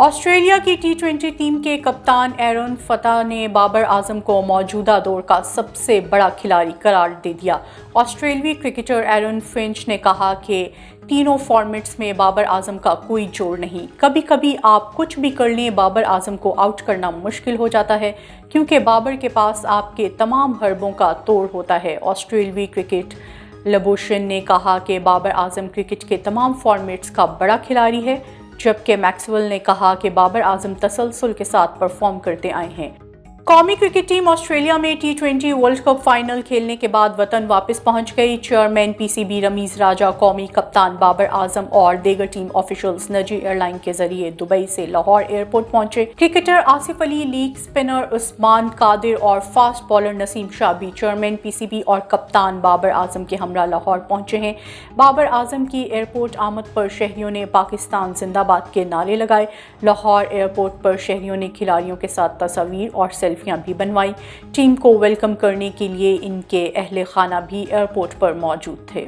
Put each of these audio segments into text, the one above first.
Australia کی ٹی20 team کے کپتان ایرون فتح نے بابر اعظم کو موجودہ دور کا سب سے بڑا کھلاڑی قرار دے دیا۔ آسٹریلوی کرکٹر ایرون فنچ نے کہا کہ تینوں فارمیٹس میں بابر اعظم کا کوئی جوڑ نہیں۔ کبھی کبھی آپ کچھ بھی کر لیں، بابر اعظم کو آؤٹ کرنا مشکل ہو جاتا ہے کیونکہ بابر کے پاس آپ کے تمام حربوں کا توڑ ہوتا ہے۔ آسٹریلوی کرکٹ لبوشن نے کہا کہ بابر اعظم کرکٹ کے تمام فارمیٹس کا بڑا کھلاڑی ہے، جبکہ میکسویل نے کہا کہ بابر اعظم تسلسل کے ساتھ پرفارم کرتے آئے ہیں۔ قومی کرکٹ ٹیم آسٹریلیا میں ٹی20 ورلڈ کپ فائنل کھیلنے کے بعد وطن واپس پہنچ گئی۔ Chairman P C B Ramiz راجہ، قومی کپتان بابر اعظم اور دیگر ٹیم آفیشلز نجی ایئر لائن کے ذریعے دبئی سے لاہور ایئرپورٹ پہنچے۔ کرکٹر آصف علی، لیگ اسپنر عثمان قادر اور فاسٹ بالر نسیم شاہ بھی چیئرمین پی سی بی اور کپتان بابر اعظم کے ہمراہ لاہور پہنچے ہیں۔ بابر اعظم کی ایئرپورٹ آمد پر شہریوں نے پاکستان زندہ باد کے نعرے لگائے۔ لاہور ایئرپورٹ پر شہریوں نے کھلاڑیوں کے ساتھ تصاویر اور سیلفیاں بھی بنوائی۔ ٹیم کو ویلکم کرنے کے لیے ان کے اہل خانہ بھی ایئرپورٹ پر موجود تھے۔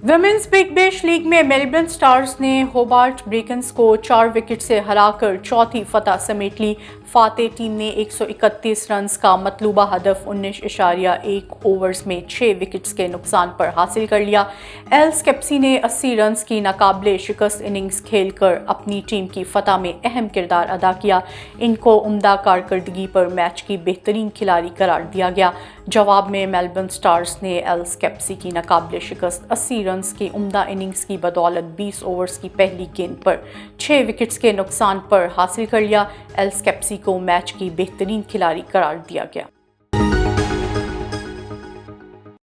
ویمنز بگ بیش لیگ میں میلبرن اسٹارز نے ہوبارٹ بریکنز کو 4 وکٹ سے ہرا کر چوتھی فتح سمیٹ لی۔ فاتح ٹیم نے 131 رنز کا مطلوبہ ہدف 19.1 اوورز میں 6 وکٹس کے نقصان پر حاصل کر لیا۔ ایل اسکیپسی نے 80 رنز کی ناقابل شکست اننگز کھیل کر اپنی ٹیم کی فتح میں اہم کردار ادا کیا۔ ان کو عمدہ کارکردگی پر میچ کی بہترین کھلاڑی قرار دیا گیا۔ جواب میں میلبرن اسٹارز نے ایل اسکیپسی کی ناقابل شکست 80 رنز کی عمدہ اننگز کی بدولت 20 اوورز کی پہلی گیند پر 6 وکٹس کے نقصان پر حاصل کر لیا۔ ایل اسکیپسی کو میچ کی بہترین کھلاڑی قرار دیا گیا۔